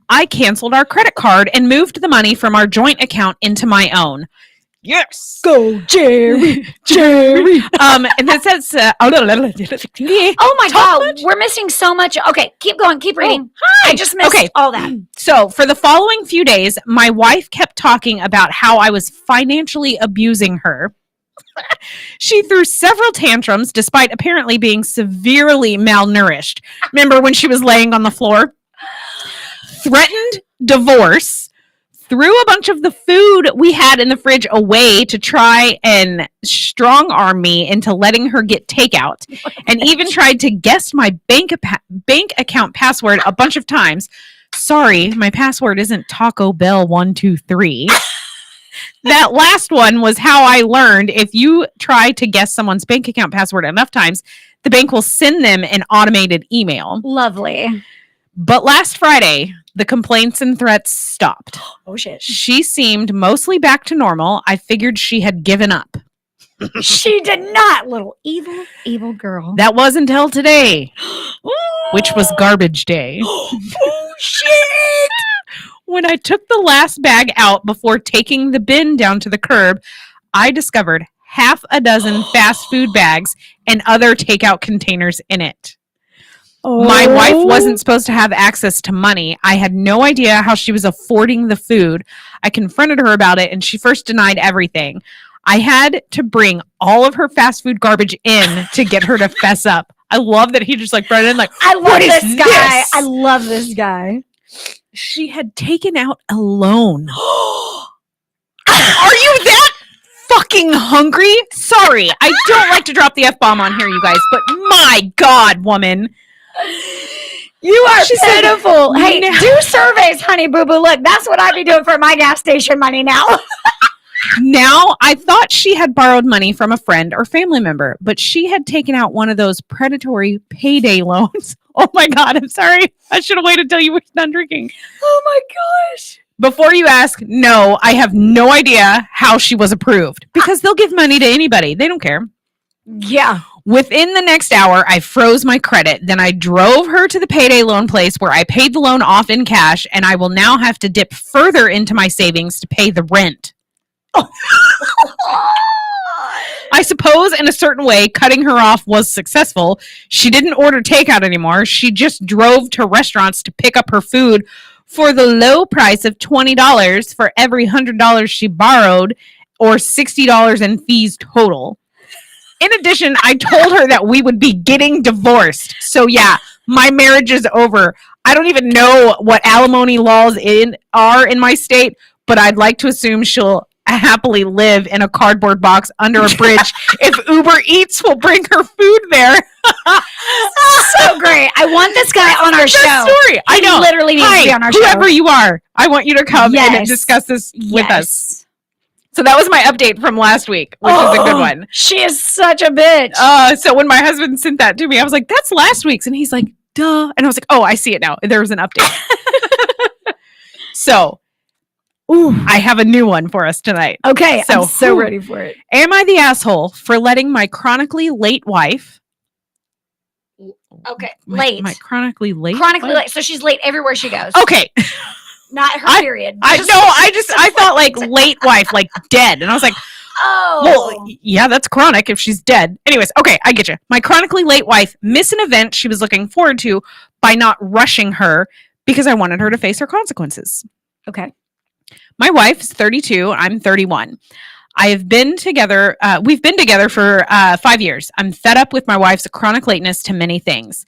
I canceled our credit card and moved the money from our joint account into my own. Yes. Go, Jerry. Jerry. And it says, oh my God, we're missing so much. Okay, keep going. Keep reading. Hi. I just missed all that. So for the following few days, my wife kept talking about how I was financially abusing her. She threw several tantrums despite apparently being severely malnourished. Remember when she was laying on the floor? Threatened divorce. Threw a bunch of the food we had in the fridge away to try and strong arm me into letting her get takeout. And even tried to guess my bank account password a bunch of times. Sorry, my password isn't Taco Bell 123. That last one was how I learned if you try to guess someone's bank account password enough times, the bank will send them an automated email. Lovely. But last Friday, the complaints and threats stopped. Oh, shit. She seemed mostly back to normal. I figured she had given up. She did not, little evil, evil girl. That was until today, which was garbage day. Oh, shit. When I took the last bag out before taking the bin down to the curb, I discovered half a dozen fast food bags and other takeout containers in it. Oh. My wife wasn't supposed to have access to money. I had no idea how she was affording the food. I confronted her about it, and she first denied everything. I had to bring all of her fast food garbage in to get her to fess up. I love that he just brought it in I love this guy. I love this guy. She had taken out a loan. Are you that fucking hungry? Sorry, I don't like to drop the F-bomb on here, you guys, but my God, woman. You are pitiful. Hey, do surveys, honey boo boo. Look, that's what I'd be doing for my gas station money now. Now, I thought she had borrowed money from a friend or family member, but she had taken out one of those predatory payday loans. Oh my God, I'm sorry. I should have waited till you were done drinking. Oh my gosh. Before you ask, no, I have no idea how she was approved because they'll give money to anybody. They don't care. Yeah. Within the next hour, I froze my credit. Then I drove her to the payday loan place where I paid the loan off in cash, and I will now have to dip further into my savings to pay the rent. I suppose in a certain way, cutting her off was successful. She didn't order takeout anymore. She just drove to restaurants to pick up her food for the low price of $20 for every $100 she borrowed, or $60 in fees total. In addition, I told her that we would be getting divorced. So yeah, my marriage is over. I don't even know what alimony laws are in my state, but I'd like to assume she'll happily live in a cardboard box under a bridge if Uber Eats will bring her food there. So great. I want this guy on our show. Story. I know. Literally needs to be on our show. Whoever you are, I want you to come and discuss this with us. So that was my update from last week, which is a good one. She is such a bitch. So when my husband sent that to me, I was like, that's last week's. And he's like, duh. And I was like, oh, I see it now. There was an update. So I have a new one for us tonight. Okay, I'm so ready for it. Am I the asshole for letting my chronically late wife... Okay, late. My chronically late Chronically late. So she's late everywhere she goes. Okay. Not her period. I thought like late wife, like dead. And I was like, well, yeah, that's chronic if she's dead. Anyways, okay, I get you. My chronically late wife missed an event she was looking forward to by not rushing her because I wanted her to face her consequences. Okay. My wife's 32. I'm 31. We've been together for 5 years. I'm fed up with my wife's chronic lateness to many things.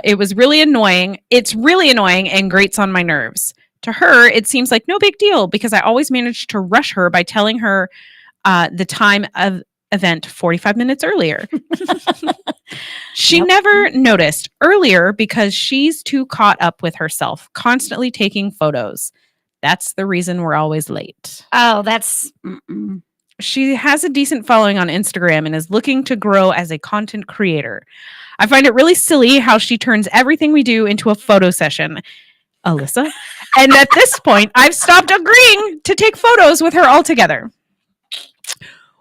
It was really annoying. It's really annoying and grates on my nerves. To her, it seems like no big deal because I always manage to rush her by telling her the time of event 45 minutes earlier. She never noticed earlier because she's too caught up with herself, constantly taking photos. That's the reason we're always late. Oh, that's... She has a decent following on Instagram and is looking to grow as a content creator. I find it really silly how she turns everything we do into a photo session, Alyssa. And at this point, I've stopped agreeing to take photos with her altogether.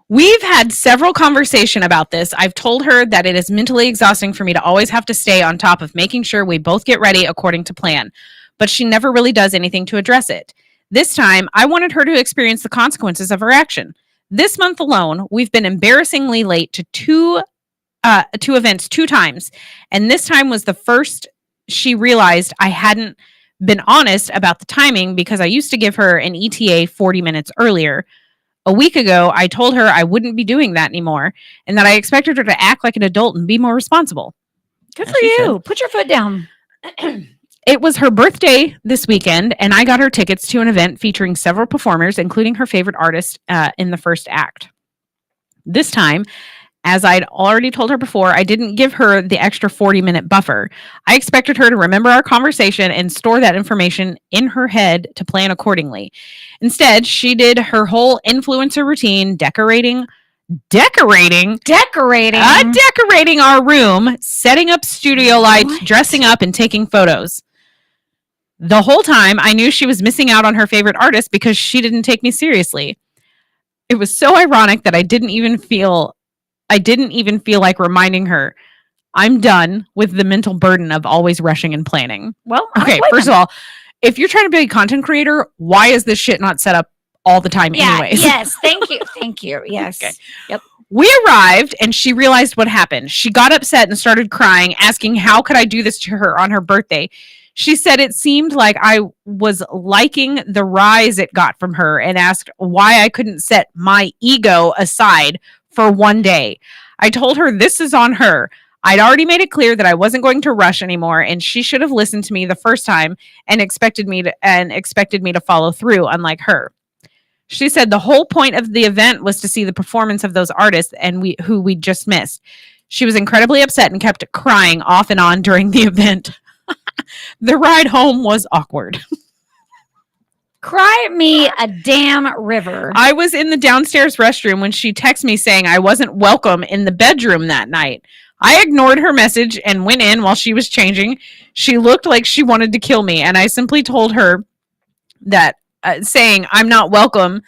We've had several conversations about this. I've told her that it is mentally exhausting for me to always have to stay on top of making sure we both get ready according to plan, but she never really does anything to address it. This time, I wanted her to experience the consequences of her action. This month alone, we've been embarrassingly late to two events 2 times, and this time was the first she realized I hadn't been honest about the timing because I used to give her an ETA 40 minutes earlier. A week ago, I told her I wouldn't be doing that anymore and that I expected her to act like an adult and be more responsible. Good for you. Put your foot down. It was her birthday this weekend, and I got her tickets to an event featuring several performers, including her favorite artist in the first act. This time, as I'd already told her before, I didn't give her the extra 40-minute buffer. I expected her to remember our conversation and store that information in her head to plan accordingly. Instead, she did her whole influencer routine, decorating our room, setting up studio lights, dressing up, and taking photos. The whole time, I knew she was missing out on her favorite artist because she didn't take me seriously. It was so ironic that I didn't even feel like reminding her. I'm done with the mental burden of always rushing and planning. Well, okay, first of all, if you're trying to be a content creator, why is this shit not set up all the time anyways? Yes, thank you. Thank you. Yes. Okay. Yep. We arrived and she realized what happened. She got upset and started crying, asking how could I do this to her on her birthday. She said it seemed like I was liking the rise it got from her and asked why I couldn't set my ego aside for one day. I told her this is on her. I'd already made it clear that I wasn't going to rush anymore, and she should have listened to me the first time and expected me to follow through, unlike her. She said the whole point of the event was to see the performance of those artists and who we just missed. She was incredibly upset and kept crying off and on during the event. The ride home was awkward. Cry me a damn river. I was in the downstairs restroom when she texted me saying I wasn't welcome in the bedroom that night. I ignored her message and went in while she was changing. She looked like she wanted to kill me, and I simply told her that saying I'm not welcome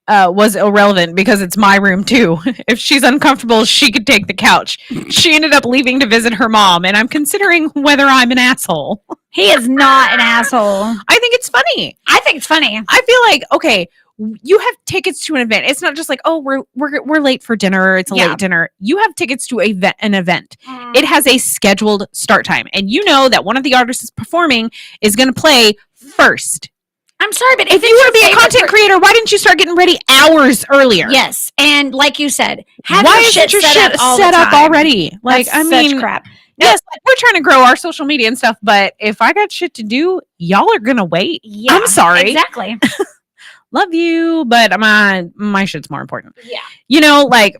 was irrelevant because it's my room too. If she's uncomfortable, she could take the couch. She ended up leaving to visit her mom, and I'm considering whether I'm an asshole. He is not an asshole. I think it's funny. I think it's funny. I feel like, okay, you have tickets to an event. It's not just like, oh, we're late for dinner. It's a late dinner. You have tickets to an event. It has a scheduled start time. And you know that one of the artists performing is going to play first. I'm sorry, but if you want to be a content creator, why didn't you start getting ready hours earlier? Yes. And like you said, why isn't your shit set up already? Like, I mean, crap. Yes, we're trying to grow our social media and stuff, but if I got shit to do, y'all are going to wait. Yeah, I'm sorry. Exactly. Love you, but my shit's more important. Yeah. You know, like,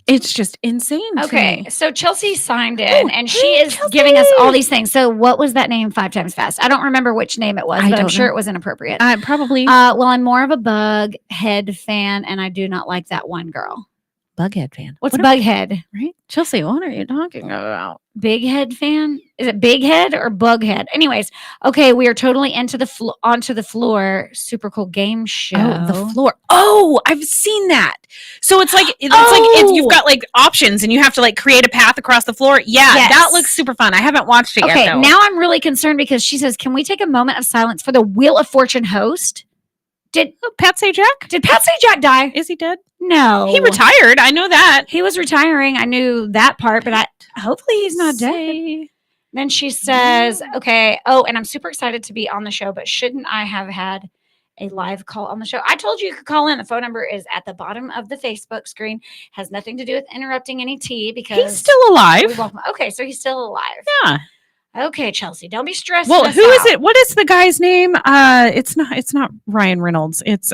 it's just insane. Okay, so Chelsea signed in, and she is giving us all these things. So, what was that name 5 times fast? I don't remember which name it was, but I'm sure it was inappropriate. Probably. Well, I'm more of a Bughead fan, and I do not like that one girl. Bughead fan. What's Bughead? Right, Chelsea. What are you talking about? Big Head fan? Is it Big Head or Bughead? Anyways, okay, we are totally into the onto the floor. Super cool game show. Oh, the floor. Oh, I've seen that. So it's like you've got like options, and you have to like create a path across the floor. Yeah, that looks super fun. I haven't watched it yet. Okay, now I'm really concerned because she says, "Can we take a moment of silence for the Wheel of Fortune host?" Did Pat Sajak? Did Pat Sajak die? Is he dead? No, he retired. I know that he was retiring. I knew that part, but hopefully he's not dead. Then she says, "Okay. Oh, and I'm super excited to be on the show, but shouldn't I have had a live call on the show?" I told you could call in. The phone number is at the bottom of the Facebook screen. Has nothing to do with interrupting any tea because he's still alive. Okay, so he's still alive. Yeah. Okay, Chelsea, don't be stressed. Well, who is it? What is the guy's name? It's not Ryan Reynolds. It's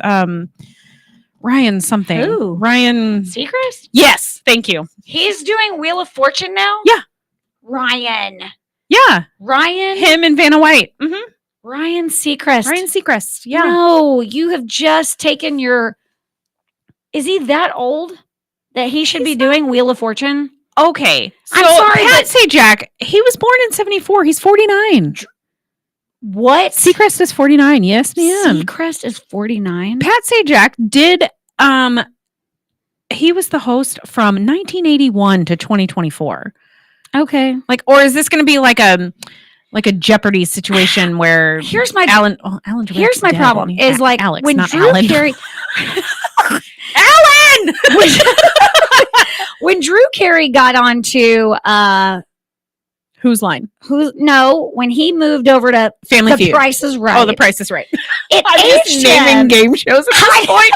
Ryan something. Who? Ryan Seacrest? Yes, thank you. He's doing Wheel of Fortune now? Yeah. Ryan. Yeah. Ryan. Him and Vanna White. Mm-hmm. Ryan Seacrest. Ryan Seacrest. Yeah. No, you have just taken your. Is he that old that he should be doing Wheel of Fortune? Okay. So I'm sorry, Pat Sajak, he was born in 1974. He's 49. What? Seacrest is 49. Yes, ma'am. Seacrest is 49. Pat Sajak did he was the host from 1981 to 2024. Okay. Like, or is this going to be like a Jeopardy situation where here's my Alan here's my problem is like Alex, when not Drew Alan. Carey Alan when Drew Carey got onto Whose line? When he moved over to Family Feud. The Price is Right. Oh, The Price is Right. It I'm just aged naming him. game shows at this point.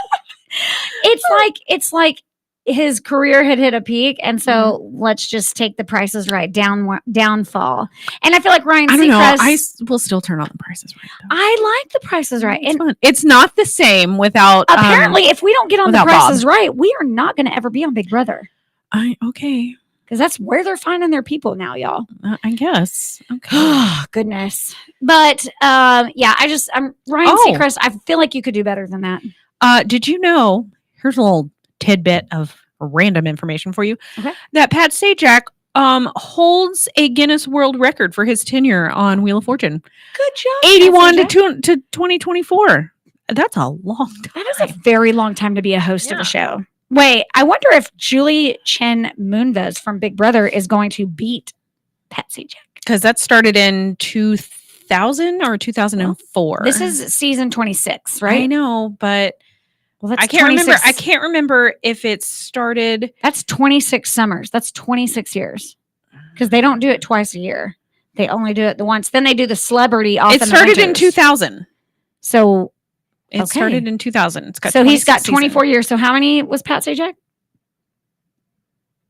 It's like his career had hit a peak, and so let's just take The Price is Right downfall. And I feel like Ryan Seacrest. I will still turn on The Price is Right. Though. I like The Price is Right, It's and fun. It's not the same without. apparently, if we don't get on The without Price Bob. is Right, we are not going to ever be on Big Brother. Okay. Because that's where they're finding their people now, y'all. I guess. Okay. Oh, goodness. But I'm Ryan Seacrest. I feel like you could do better than that. Did you know? Here's a little tidbit of random information for you. Okay. That Pat Sajak holds a Guinness World Record for his tenure on Wheel of Fortune. Good job. 81 to 2024. That's a long time. That is a very long time to be a host of a show. Wait, I wonder if Julie Chen Moonves from Big Brother is going to beat Pat Sajak. Because that started in 2000 or 2004. This is season 26, right? I know, but that's I can't remember. I can't remember if it started. That's 26 summers. That's 26 years. Because they don't do it twice a year. They only do it the once. Then they do the celebrity off. It started in 2000. So it started in 2000. It's got so he's got 24 years. So how many was Pat Sajak?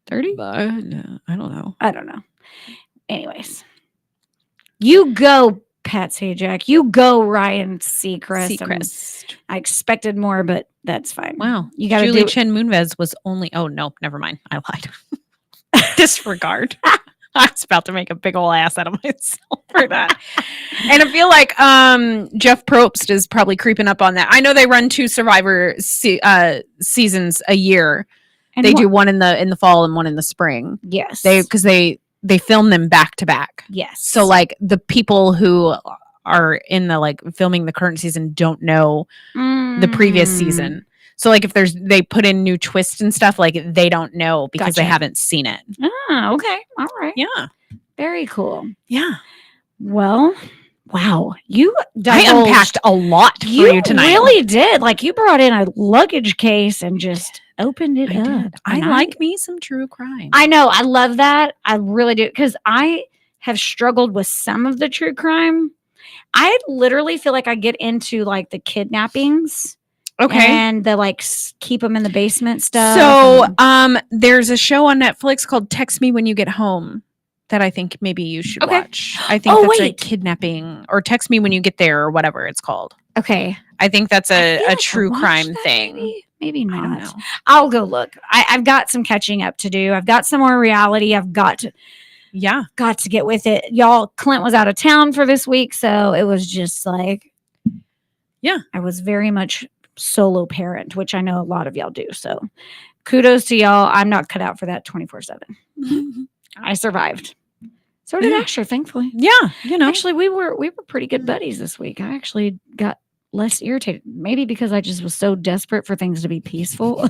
30? No, I don't know. I don't know. Anyways, you go, Pat Sajak. You go, Ryan Seacrest. I expected more, but that's fine. Wow. You got to Julie do Chen Moonves was only. Oh no, never mind. I lied. Disregard. I was about to make a big old ass out of myself for that. And I feel like Jeff Probst is probably creeping up on that. I know they run 2 Survivor seasons a year. And they do one in the fall and one in the spring. Yes. Because they film them back to back. Yes. So like the people who are in the like filming the current season don't know the previous season. So like if they put in new twists and stuff, like they don't know because they haven't seen it. Oh, okay. All right. Yeah. Very cool. Yeah. Well, Wow, you I divulged- unpacked a lot for you tonight. really did. Like you brought in a luggage case and just opened it I up. did. I And like me some true crime. I know. I love that. I really do. Because I have struggled with some of the true crime. I literally feel like I get into like the kidnappings. Okay. And the like keep them in the basement stuff. So, and- there's a show on Netflix called Text Me When You Get Home that I think maybe you should Okay. watch. I think Oh, that's a wait. kidnapping, or Text Me When You Get There, or whatever it's called. okay. I think that's I a feel like I true watched crime that, thing. Maybe I don't not. know. I'll go look. I've got some catching up to do. I've got some more reality. I've got to get with it. Y'all, Clint was out of town for this week, so it was just like, yeah, I was very much solo parent, which I know a lot of y'all do. So kudos to y'all. I'm not cut out for that 24/7. I survived. So did Asher, thankfully. Yeah, Actually, we were pretty good buddies this week. I actually got less irritated, maybe because I just was so desperate for things to be peaceful.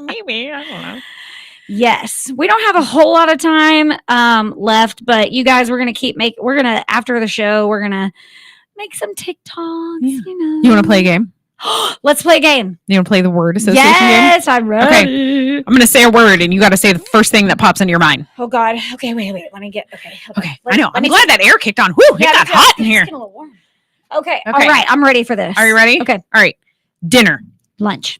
Maybe, I don't know. Yes, we don't have a whole lot of time left, but you guys, we're gonna after the show, we're gonna make some TikToks. Yeah. You Want to play a game? Let's play a game. You want to play the word association game? Yes, I'm ready. Okay, I'm going to say a word, and you got to say the first thing that pops into your mind. Oh God. Okay, wait. Let me get. Okay. I know. I'm glad that air kicked on. Whew, it got hot in here. It's getting a little warm. Okay. All right. I'm ready for this. Are you ready? Okay. All right. Dinner. Lunch.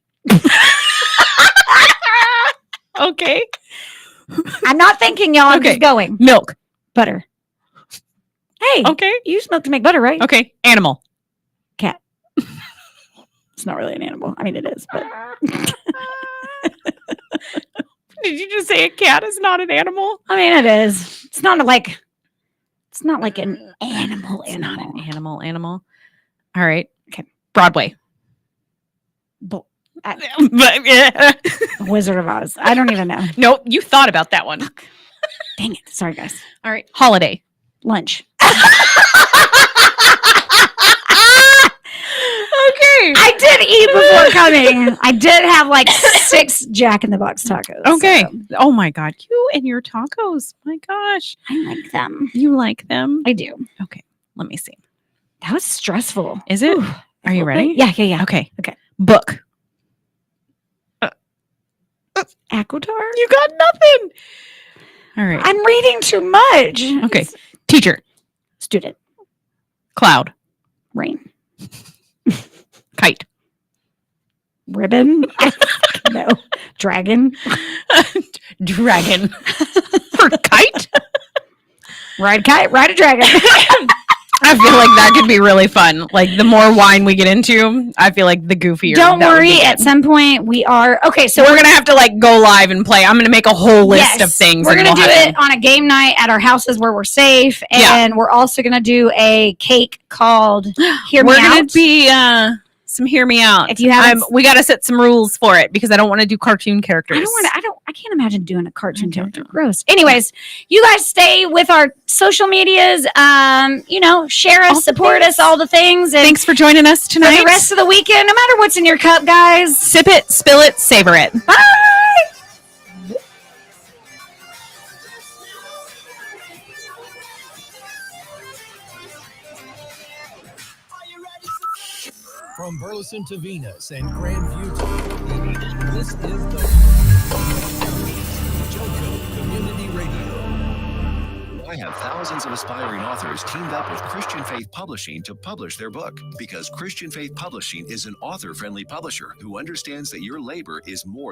Okay. I'm not thinking, y'all. I'm Okay. just going. Milk. Butter. Hey. Okay. You use milk to make butter, right? Okay. Animal. Cat. It's not really an animal. I mean, it is, but. Did you just say a cat is not an animal? I mean, it is. It's not like an animal. It's not an animal. All right. Okay. Broadway. Wizard of Oz. I don't even know. Nope. You thought about that one. Dang it. Sorry, guys. All right. Holiday. Lunch. Okay. I did eat before coming. I did have like 6 Jack in the Box tacos. Okay. So Oh my God. You and your tacos. My gosh. I like them. You like them? I do. Okay. Let me see. That was stressful. Is it? Ooh. Are you ready? Yeah. Okay. Okay. Book. Aquatar? You got nothing. All right. I'm reading too much. Okay. Teacher. Student. Cloud. Rain. Kite. Ribbon. No. Dragon. Dragon. For kite? Ride a kite. Ride a dragon. I feel like that could be really fun. Like the more wine we get into, I feel like the goofier. Don't that would worry. be At good. some point, we are. Okay. So we're going to have to like go live and play. I'm going to make a whole list of things. We're and going to we'll do have it on a game night at our houses where we're safe. Yeah. And we're also going to do a cake called Hear Me We're Out. going to be some Hear Me Out. If you haven't- we got to set some rules for it because I don't want to do cartoon characters. I can't imagine doing a cartoon character. Gross. Anyways, you guys stay with our social medias. Share us, support us, all the things. And Thanks for joining us for tonight. the rest of the weekend, no matter what's in your cup, guys. Sip it, spill it, savor it. Bye. From Burleson to Venus and Grandview to this is the JoJo Community Radio. Why have thousands of aspiring authors teamed up with Christian Faith Publishing to publish their book? Because Christian Faith Publishing is an author-friendly publisher who understands that your labor is more